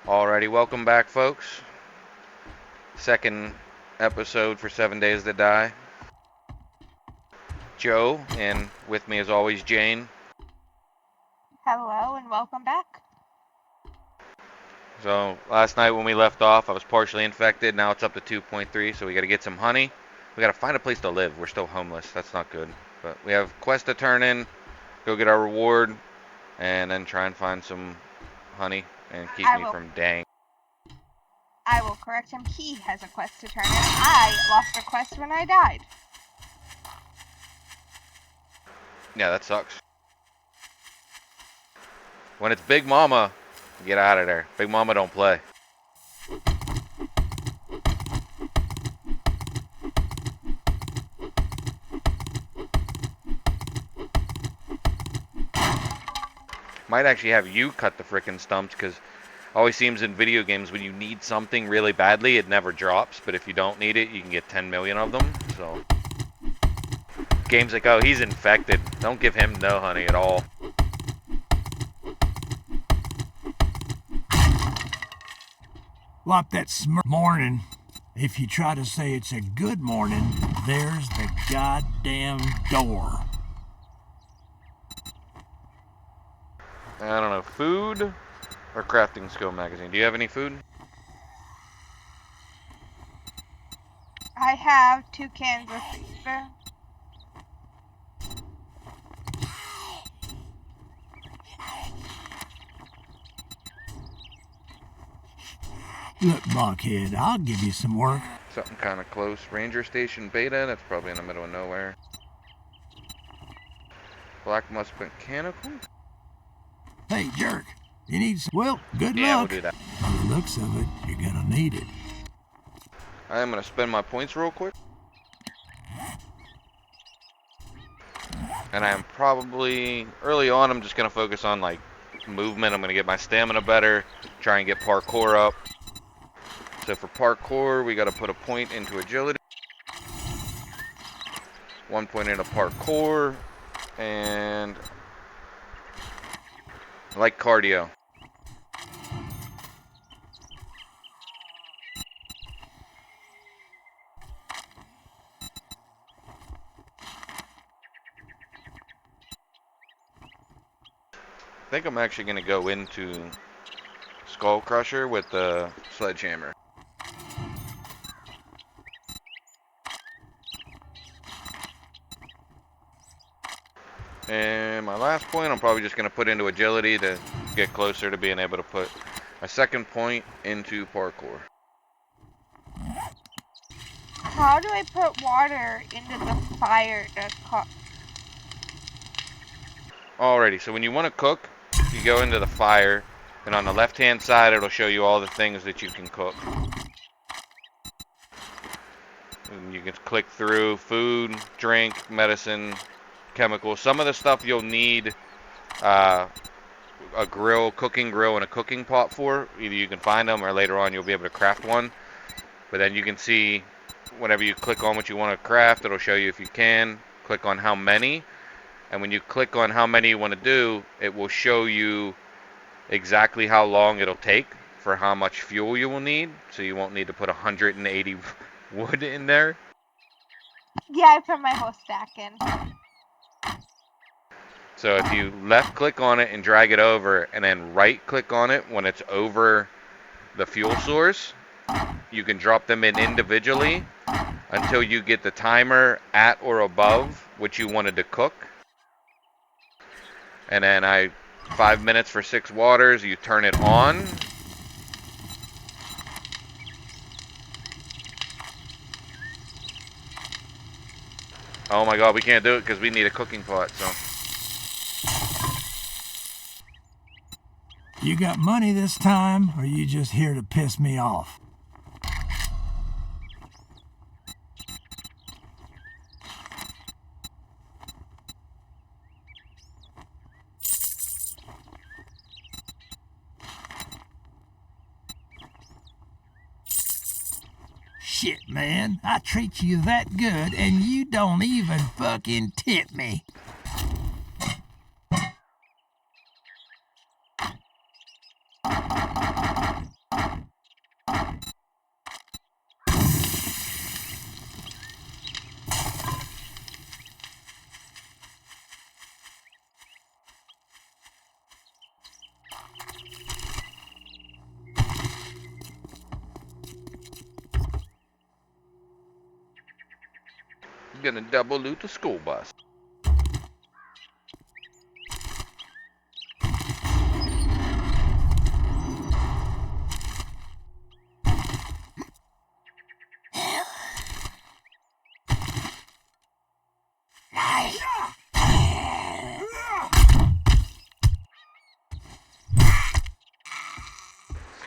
Alrighty, welcome back, folks. Second episode for 7 Days to Die. Joe, and with me as always, Jane. Hello and welcome back. So, last night when we left off, I was partially infected. Now it's up to 2.3, so we gotta get some honey. We gotta find a place to live. We're still homeless. That's not good. But we have quest to turn in, go get our reward, and then try and find some honey and keep me from dying. I will correct him. He has a quest to turn in. I lost a quest when I died. Yeah, that sucks. When it's Big Mama, get out of there. Big Mama don't play. Might actually have you cut the frickin' stumps, because always seems in video games when you need something really badly, it never drops. But if you don't need it, you can get 10 million of them. So games like, oh, he's infected. Don't give him no honey at all. Like that morning. If you try to say it's a good morning, there's the goddamn door. I don't know, food or crafting skill magazine? Do you have any food? I have 2 cans of food. Look, Buckhead, I'll give you some work. Something kind of close. Ranger Station Beta, that's probably in the middle of nowhere. Black Musk Mechanical? Hey, jerk, you need some... Well, good luck. Yeah, we'll do that. By the looks of it, you're gonna need it. I am going to spend my points real quick. And I am probably, early on, I'm just going to focus on, like, movement. I'm going to get my stamina better, try and get parkour up. So for parkour, we got to put a point into agility. 1 point into parkour. And I like cardio. I think I'm actually going to go into Skull Crusher with the sledgehammer. And my last point, I'm probably just going to put into agility to get closer to being able to put my second point into parkour. How do I put water into the fire to cook? Alrighty, so when you want to cook, you go into the fire, and on the left-hand side, it'll show you all the things that you can cook. And you can click through food, drink, medicine, chemicals. Some of the stuff you'll need a grill, cooking grill, and a cooking pot for. Either you can find them, or later on you'll be able to craft one. But then you can see, whenever you click on what you want to craft, it'll show you if you can. Click on how many. And when you click on how many you want to do, it will show you exactly how long it'll take for how much fuel you will need. So you won't need to put 180 wood in there. Yeah, I put my whole stack in. So if you left click on it and drag it over, and then right click on it when it's over the fuel source, you can drop them in individually until you get the timer at or above what you wanted to cook. And then 5 minutes for 6 waters, you turn it on. Oh my god, we can't do it because we need a cooking pot, so. You got money this time, or you just here to piss me off? Shit, man, I treat you that good and you don't even fucking tip me. gonna double loot the school bus.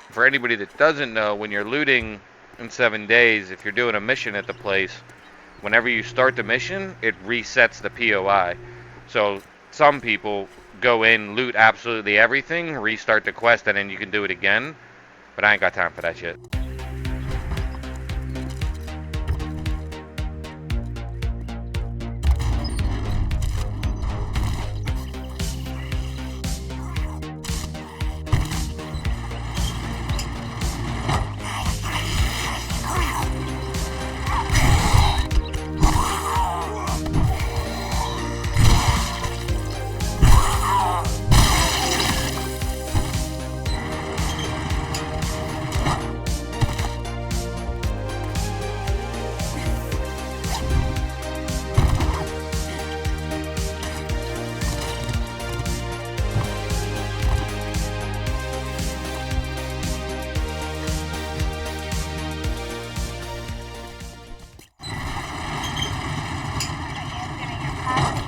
For anybody that doesn't know, when you're looting in 7 days, if you're doing a mission at the place, whenever you start the mission, it resets the POI. So some people go in, loot absolutely everything, restart the quest, and then you can do it again. But I ain't got time for that shit.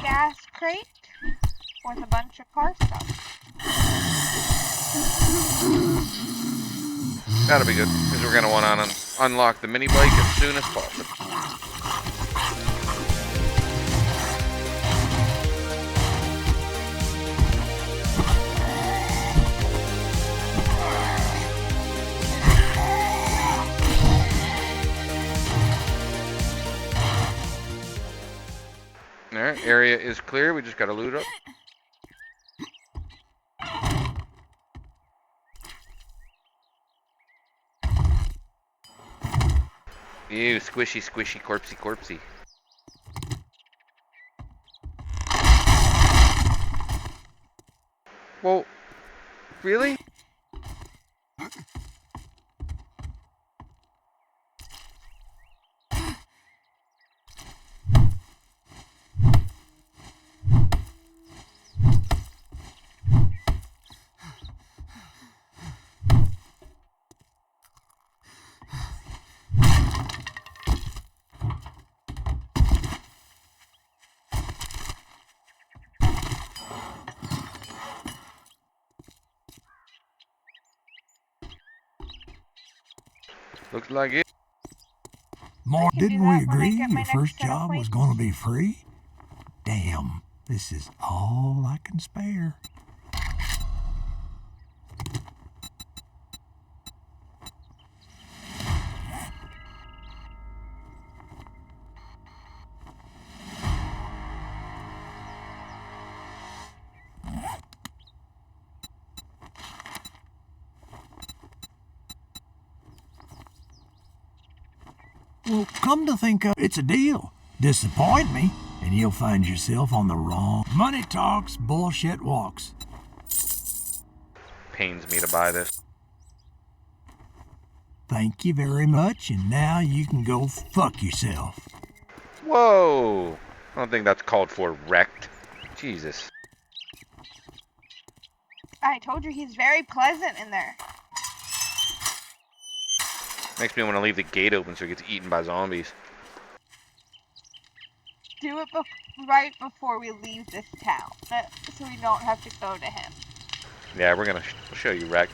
Gas crate with a bunch of car stuff. That'll be good, because we're gonna want to unlock the mini bike as soon as possible. Alright, area is clear. We just gotta loot up. Ew, squishy, squishy, corpsey, corpsey. Well, really? Looks like it. More, I can do didn't we that when I agree get my your next first set of job was points. going to be free? Damn, this is all I can spare. Well, come to think of it, it's a deal. Disappoint me, and you'll find yourself on the wrong. Money talks, bullshit walks. Pains me to buy this. Thank you very much, and now you can go fuck yourself. Whoa! I don't think that's called for, wrecked. Jesus. I told you he's very pleasant in there. Makes me want to leave the gate open so he gets eaten by zombies. Do it right before we leave this town, so we don't have to go to him. Yeah, we're gonna show you wrecked,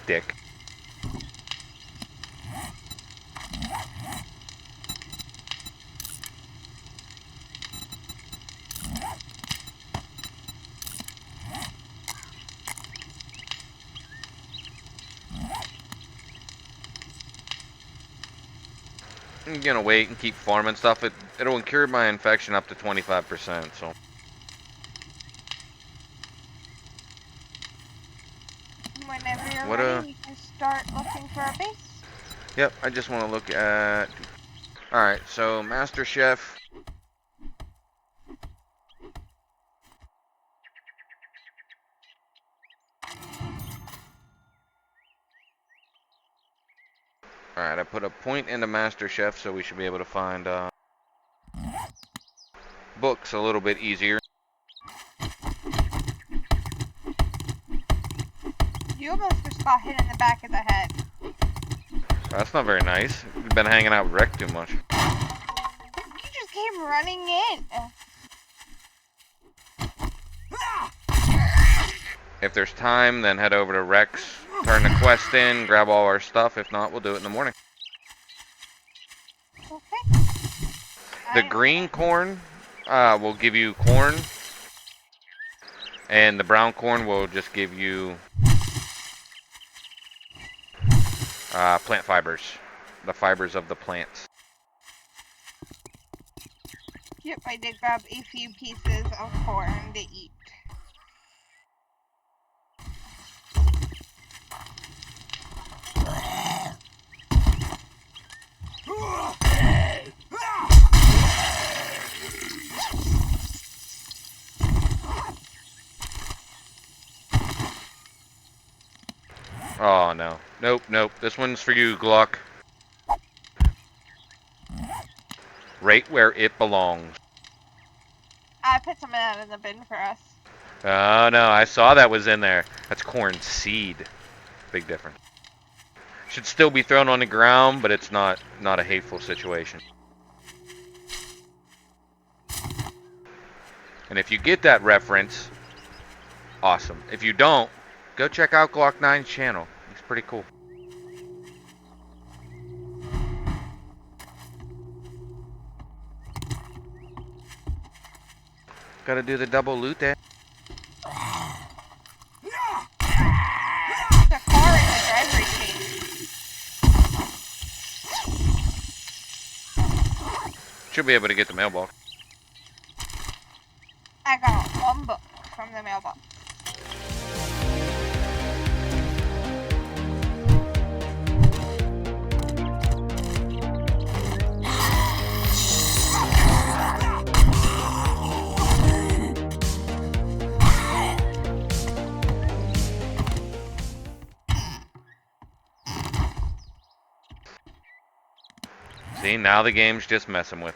dick. I'm gonna wait and keep farming stuff. It'll incur my infection up to 25%, so. Whenever you're What, ready, we can start looking for a base. Yep, I just want to look at... Alright, so Master Chef. Alright, I put a point into Master Chef, so we should be able to find, books a little bit easier. You almost just got hit in the back of the head. That's not very nice. You've been hanging out with Rick too much. You just came running in. If there's time, then head over to Rex, turn the quest in, grab all our stuff. If not, we'll do it in the morning. Okay. The green corn will give you corn, and the brown corn will just give you plant fibers, the fibers of the plants. Yep, I did grab a few pieces of corn to eat. Oh no. Nope, nope. This one's for you, Gluck. Right where it belongs. I put some of that in the bin for us. Oh no, I saw that was in there. That's corn seed. Big difference. Should still be thrown on the ground, but it's not a hateful situation. And if you get that reference, awesome. If you don't, go check out Glock 9's channel. It's pretty cool. Gotta do the double loot there. The car in the driveway chase. Should be able to get the mailbox. I got one book from the mailbox. See, now the game's just messing with.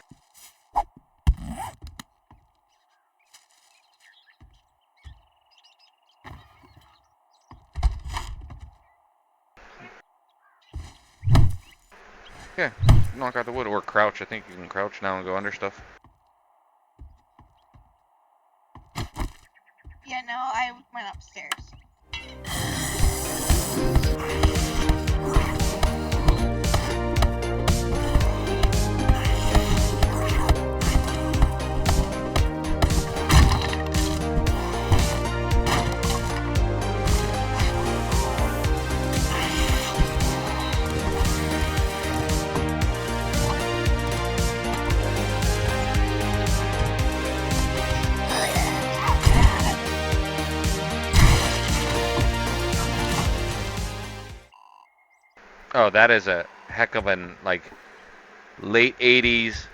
Yeah, knock out the wood or crouch. I think you can crouch now and go under stuff. Yeah, no, I went upstairs. Oh, that is a heck of an, like, late 80s,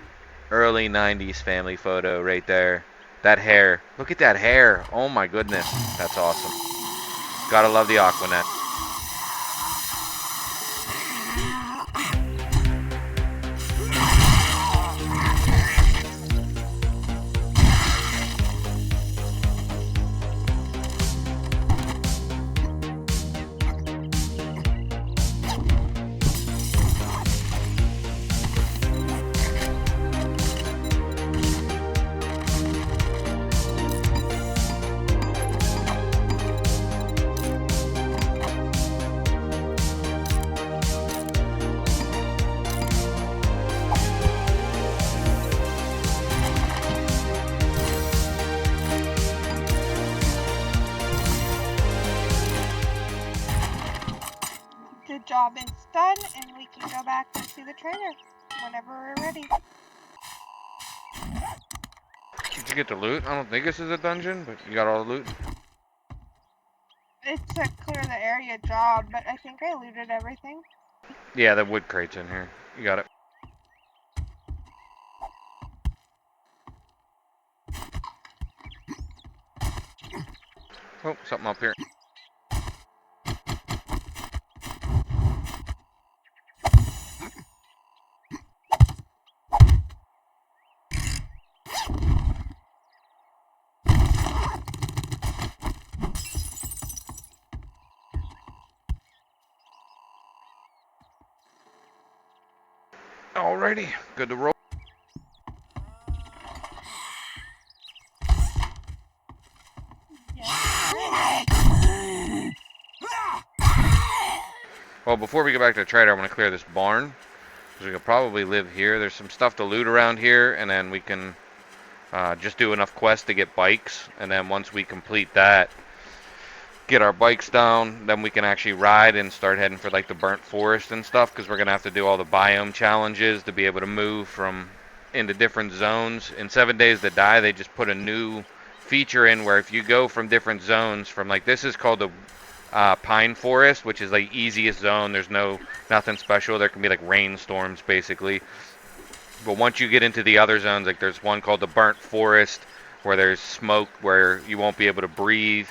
early 90s family photo right there. That hair. Look at that hair. Oh my goodness. That's awesome. Gotta love the Aquanet. The job is done, and we can go back and see the trainer whenever we're ready. Did you get the loot? I don't think this is a dungeon, but you got all the loot? It's a clear the area job, but I think I looted everything. Yeah, the wood crate's in here. You got it. Oh, something up here. Alrighty, good to roll. Well, before we go back to the trader, I want to clear this barn, because we could probably live here. There's some stuff to loot around here, and then we can just do enough quests to get bikes, and then once we complete that, get our bikes down, then we can actually ride and start heading for like the burnt forest and stuff, because we're going to have to do all the biome challenges to be able to move from into different zones. In 7 Days to Die, they just put a new feature in where if you go from different zones, from like, this is called the pine forest, which is like easiest zone. There's nothing special. There can be like rainstorms basically, but once you get into the other zones, like there's one called the burnt forest where there's smoke where you won't be able to breathe,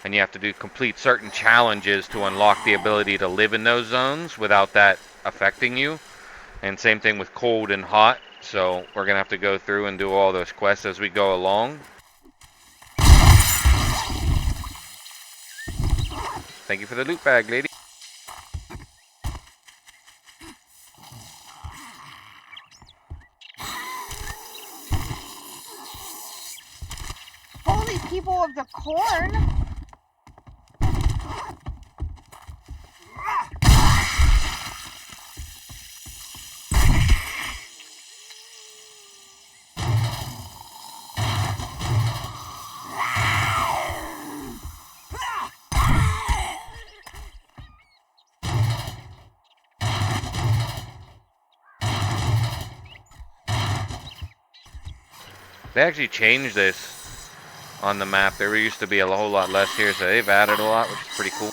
and you have to do complete certain challenges to unlock the ability to live in those zones without that affecting you. And same thing with cold and hot, so we're gonna have to go through and do all those quests as we go along. Thank you for the loot bag, lady. Holy people of the corn! They actually changed this on the map. There used to be a whole lot less here, so they've added a lot, which is pretty cool.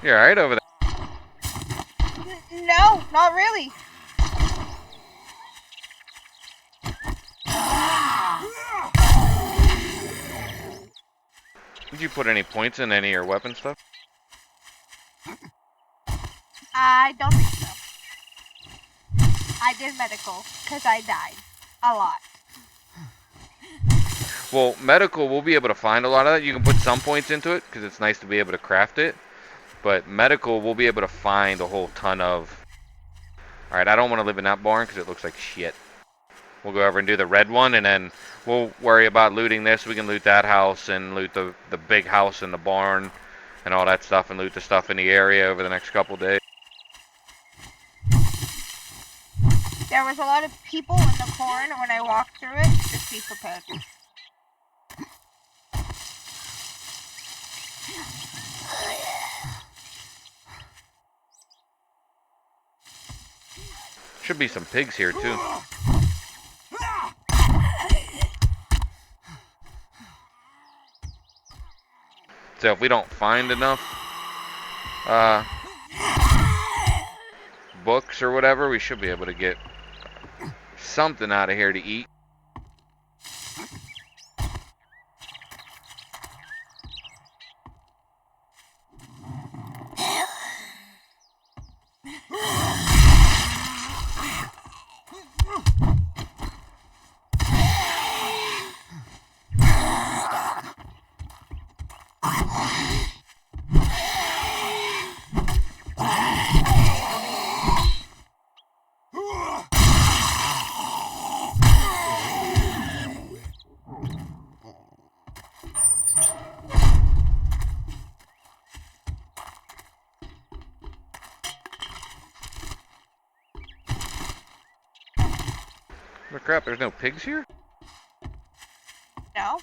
You alright over there? No, not really. Did you put any points in any of your weapon stuff? I don't think so. I did medical, because I died. A lot. Well, medical, we'll be able to find a lot of that. You can put some points into it, because it's nice to be able to craft it. But medical, we'll be able to find a whole ton of. Alright, I don't want to live in that barn, because it looks like shit. We'll go over and do the red one, and then we'll worry about looting this. We can loot that house, and loot the big house and the barn, and all that stuff, and loot the stuff in the area over the next couple days. There was a lot of people in the corn when I walked through it. Just be prepared. Should be some pigs here too. So if we don't find enough books or whatever, we should be able to get something out of here to eat. Oh crap, there's no pigs here? No?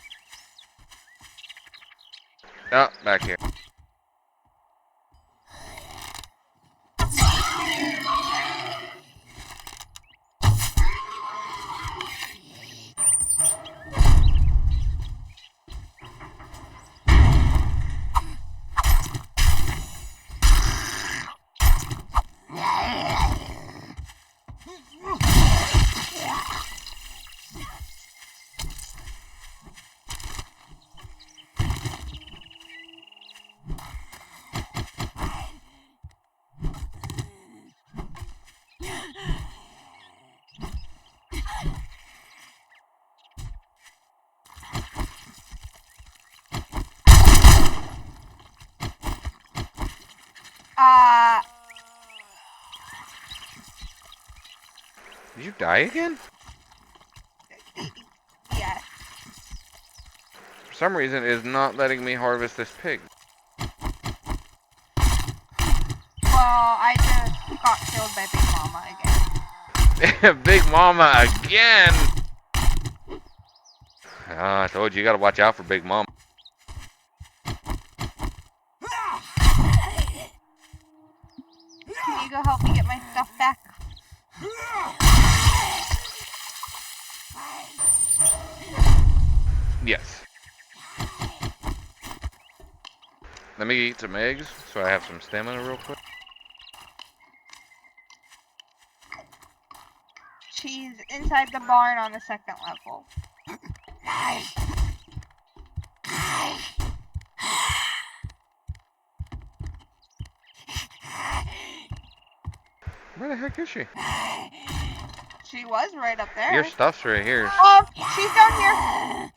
Oh, back here. Did you die again? Yes. For some reason, it is not letting me harvest this pig. Well, I just got killed by Big Mama again. Big Mama again! I told you, you gotta watch out for Big Mama. Can you go help me get my stuff back? Yes. Let me eat some eggs so I have some stamina real quick. She's inside the barn on the second level. Where the heck is she? She was right up there. Your stuff's right here. Oh, she's down here.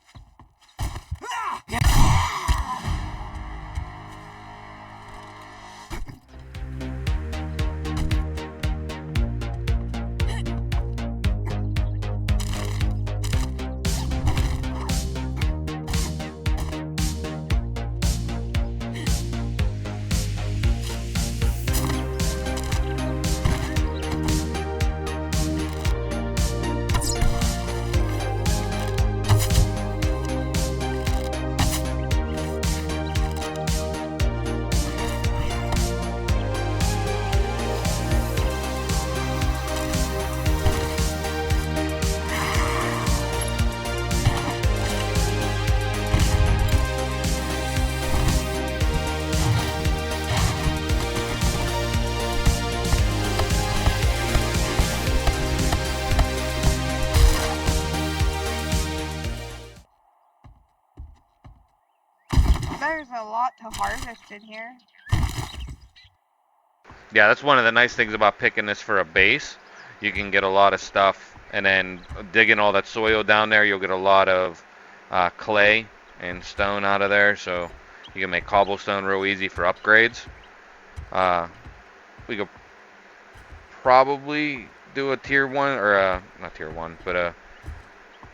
There's a lot to harvest in here. Yeah, that's one of the nice things about picking this for a base. You can get a lot of stuff, and then digging all that soil down there, you'll get a lot of clay and stone out of there, so you can make cobblestone real easy for upgrades. We could probably do a tier 1, or not tier 1, but a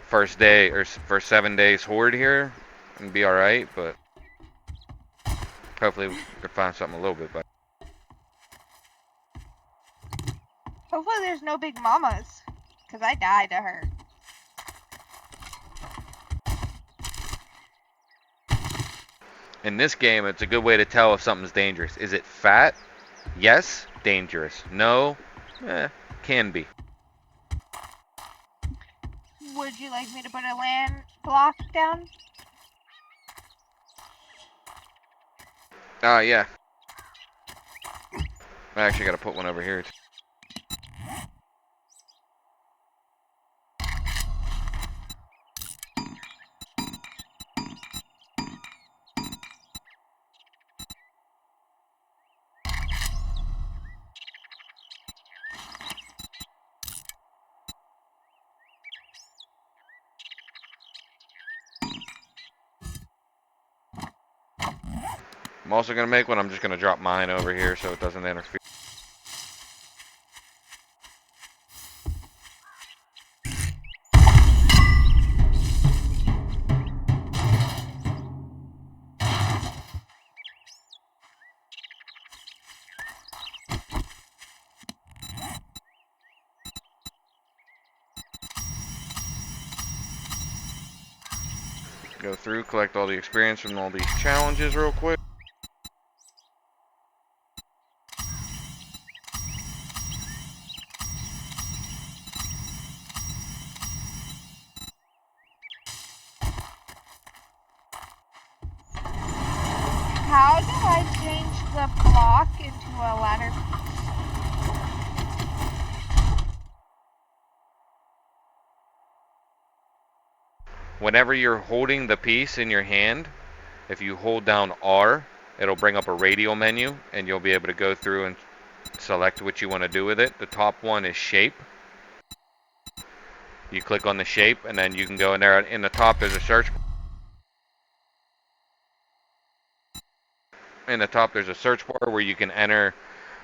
first day, or first 7 days horde here, and be alright, but hopefully we could find something a little bit better. Hopefully there's no Big Mamas, because I died to her. In this game, it's a good way to tell if something's dangerous. Is it fat? Yes, dangerous. No, can be. Would you like me to put a land block down? Yeah. I actually got to put one over here. I'm also going to make one. I'm just going to drop mine over here so it doesn't interfere. Go through, collect all the experience from all these challenges real quick. How do I change the block into a ladder? Whenever you're holding the piece in your hand, if you hold down R, it'll bring up a radial menu, and you'll be able to go through and select what you want to do with it. The top one is shape. You click on the shape, and then you can go in there. In the top, there's a search. In the top, there's a search bar where you can enter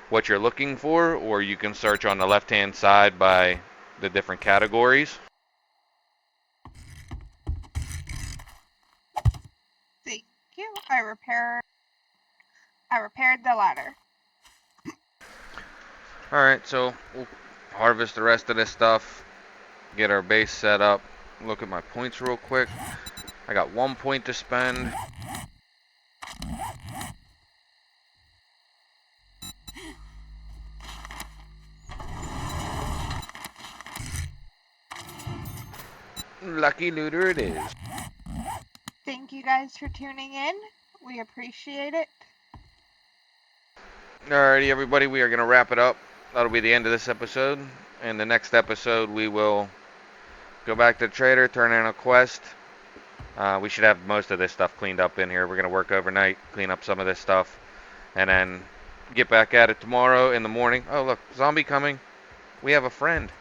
what you're looking for, or you can search on the left-hand side by the different categories. Thank you. I repaired the ladder. Alright, so we'll harvest the rest of this stuff, get our base set up. Look at my points real quick. I got 1 point to spend. Lucky looter it is. Thank you guys for tuning in. We appreciate it. Alrighty, everybody, we are going to wrap it up. That'll be the end of this episode. In the next episode, we will go back to the trader, turn in a quest. We should have most of this stuff cleaned up in here. We're going to work overnight, clean up some of this stuff, and then get back at it tomorrow in the morning. Oh, look, zombie coming. We have a friend.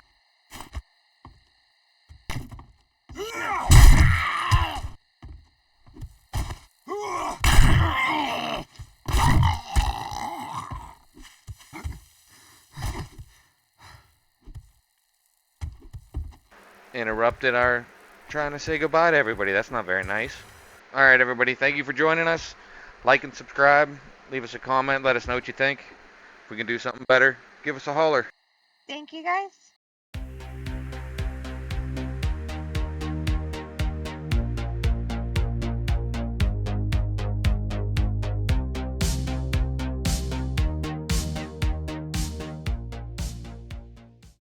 Interrupted our trying to say goodbye to everybody. That's not very nice. Alright, everybody, thank you for joining us. Like and subscribe. Leave us a comment. Let us know what you think. If we can do something better, give us a holler. Thank you guys.